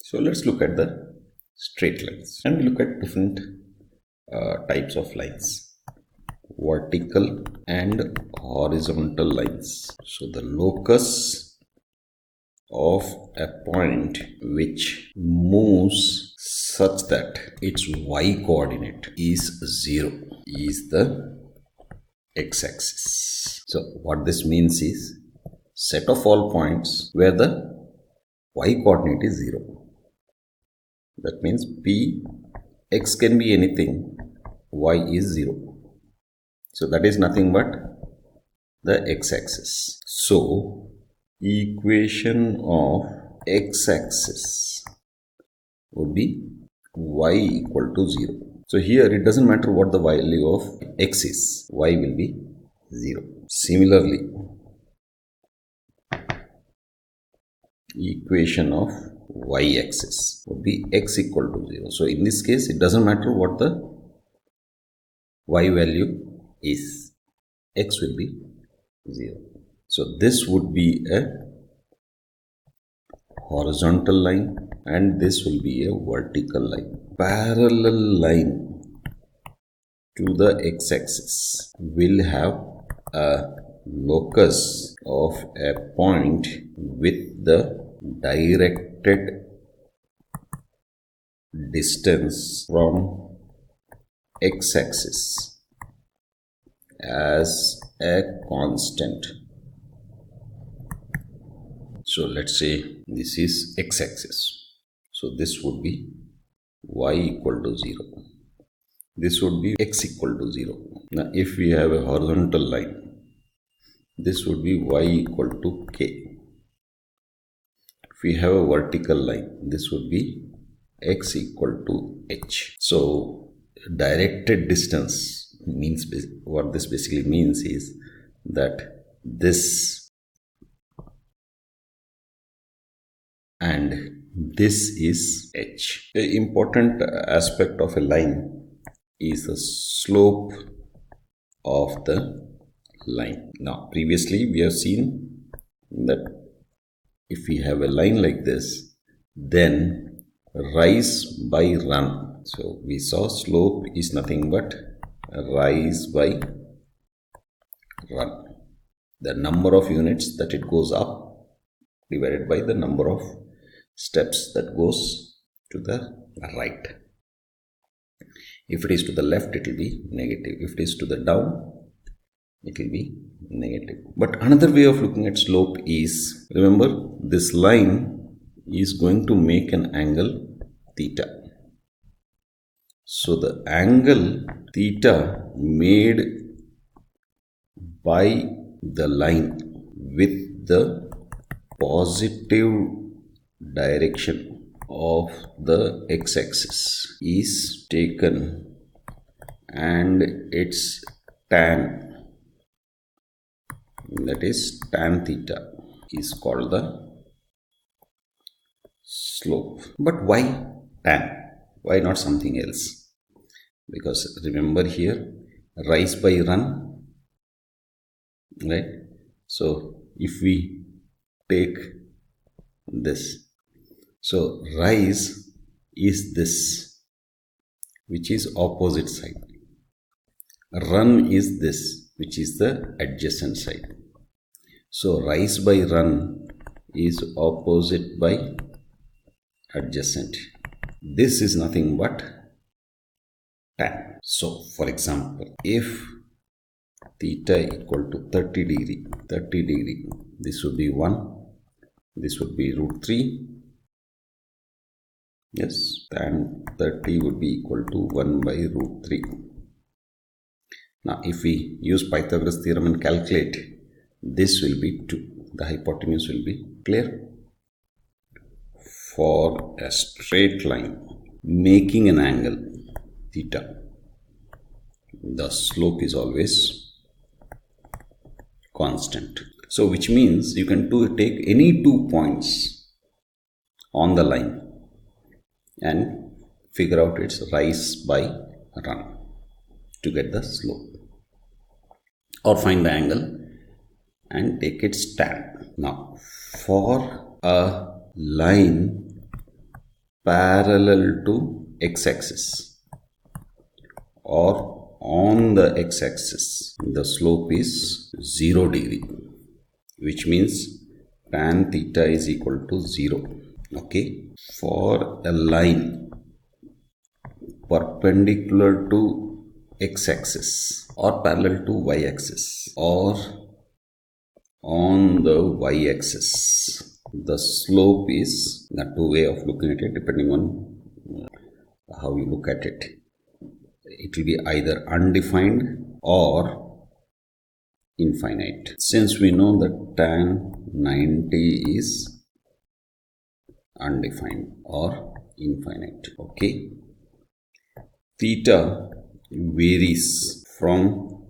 So let's look at the straight lines, and we look at different types of lines: vertical and horizontal lines. So the locus of a point which moves such that its y coordinate is 0 is the x-axis. So what this means is set of all points where the y coordinate is 0. That means p x can be anything, y is 0. So that is nothing but the x-axis. So equation of x-axis would be y equal to 0. So here it doesn't matter what the value of x is, y will be 0. Similarly, equation of y-axis would be x equal to 0. So in this case, it doesn't matter what the y value is, x will be 0. So this would be a horizontal line and this will be a vertical line. Parallel line to the x-axis will have a locus of a point with the directed distance from x-axis as a constant. So let's say this is x-axis. So this would be y equal to 0. This would be x equal to 0. Now if we have a horizontal line, this would be y equal to k. If we have a vertical line, this would be x equal to h. So directed distance means, what this basically means is that this and this is h. The important aspect of a line is the slope of the line. Now previously we have seen that if we have a line like this, then rise by run. So we saw slope is nothing but rise by run. The number of units that it goes up divided by the number of steps that goes to the right. If it is to the left, it will be negative. If it is to the down, it will be negative. But another way of looking at slope is, remember, this line is going to make an angle theta. So the angle theta made by the line with the positive direction of the x-axis is taken and its tan, that is tan theta, is called the slope. But why tan? Why not something else? Because remember here, rise by run, right? So if we take this, so rise is this, which is opposite side. Run is this, which is the adjacent side. So rise by run is opposite by adjacent. This is nothing but tan. So for example, if theta equal to 30 degree, this would be 1, this would be root 3. Yes, tan 30 would be equal to 1 by root 3. Now if we use Pythagoras theorem and calculate, this will be 2. The hypotenuse will be clear. For a straight line making an angle theta, the slope is always constant. So which means you can take any 2 points on the line and figure out its rise by run to get the slope, or find the angle and take its tan. Now for a line parallel to x-axis or on the x-axis, the slope is 0 degree, which means tan theta is equal to 0. Okay, for a line perpendicular to x-axis or parallel to y-axis or on the y-axis, the slope is the two way of looking at it depending on how you look at it. It will be either undefined or infinite. Since we know that tan 90 is undefined or infinite. Okay, theta varies from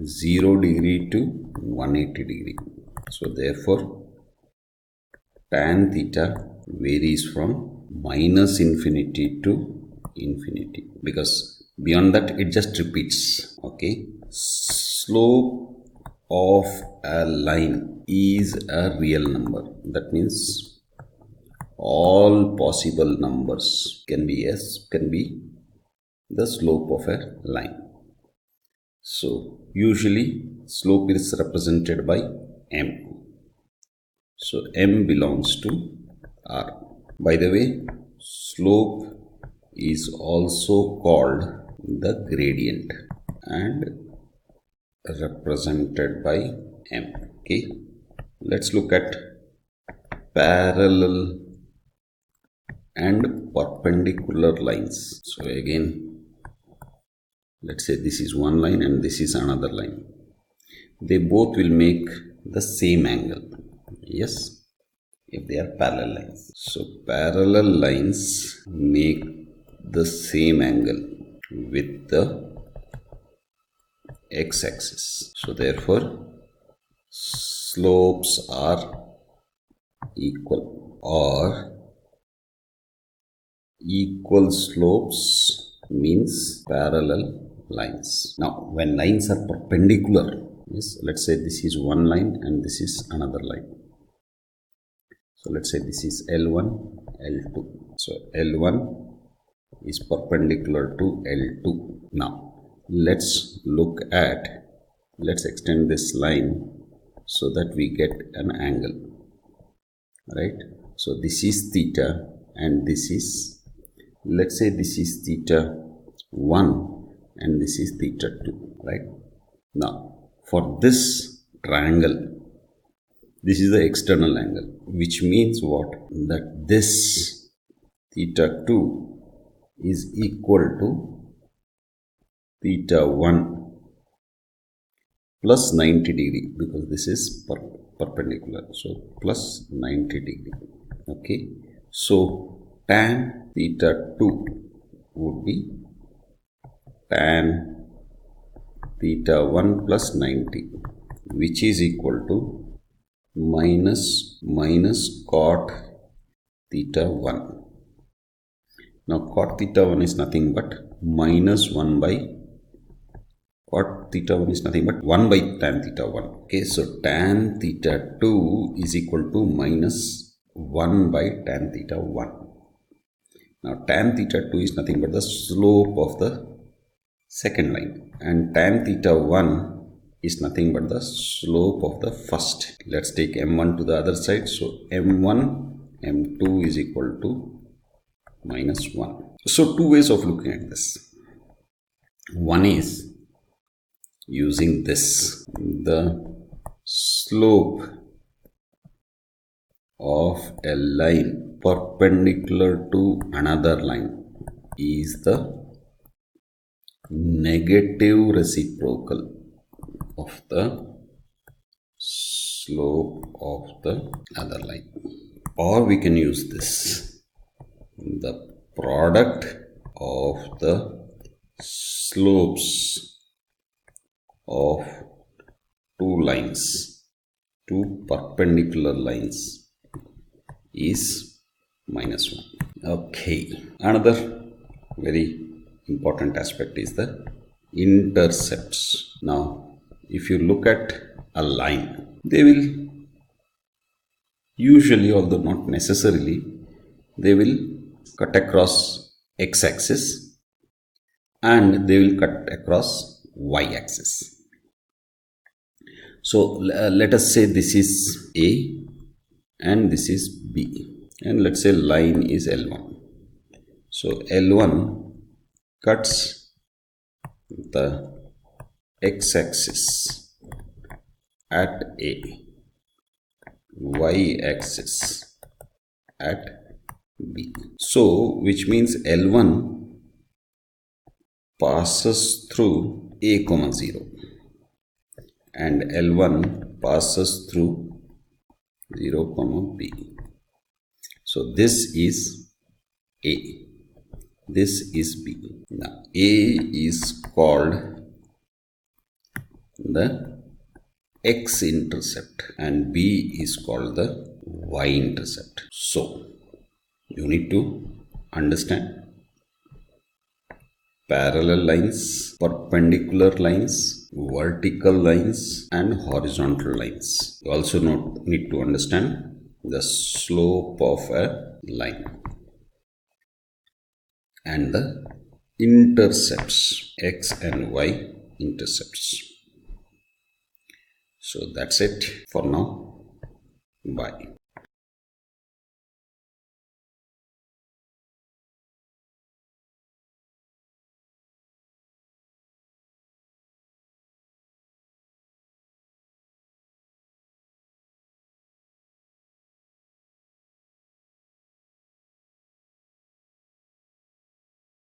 0 degree to 180 degree. So therefore tan theta varies from minus infinity to infinity, because beyond that it just repeats. Okay, slope of a line is a real number. That means all possible numbers can be the slope of a line. So usually slope is represented by m. So m belongs to r. By the way, slope is also called the gradient and represented by m. Okay, let's look at parallel and perpendicular lines. So again, let's say this is one line and this is another line. They both will make the same angle. Yes, if they are parallel lines. So parallel lines make the same angle with the x-axis. So therefore slopes are equal, or equal slopes means parallel lines. Now when lines are perpendicular, yes, let's say this is one line and this is another line. So let's say this is L1, L2. So L1 is perpendicular to L2. Now let's extend this line so that we get an angle, right? So this is theta and this is, let's say this is theta 1 and this is theta 2, right? Now for this triangle, this is the external angle, which means what? That this theta 2 is equal to theta 1 plus 90 degree, because this is perpendicular. So plus 90 degree. Okay, so tan theta 2 would be tan theta 1 plus 90, which is equal to minus cot theta 1. Now cot theta 1 is nothing but minus 1 by cot theta 1 is nothing but 1 by tan theta 1. Okay, so tan theta 2 is equal to minus 1 by tan theta 1. Now tan theta 2 is nothing but the slope of the second line, and tan theta 1 is nothing but the slope of the first. Let's take m1 to the other side. So m1, m2 is equal to minus 1. So two ways of looking at this. One is using this, the slope of a line perpendicular to another line is the negative reciprocal of the slope of the other line. Or we can use this, the product of the slopes of two perpendicular lines is minus 1. Okay, another very important aspect is the intercepts. Now if you look at a line, they will usually, although not necessarily, they will cut across x-axis and they will cut across y-axis. So let us say this is A and this is B, and let's say line is L1. So L1 cuts the x-axis at A, y-axis at B. So which means L1 passes through A, 0 and L1 passes through 0, B. So this is A, this is B. Now A is called the x-intercept and B is called the y-intercept. So you need to understand parallel lines, perpendicular lines, vertical lines and horizontal lines. You also need to understand the slope of a line and the intercepts, x and y intercepts. So that's it for now. Bye.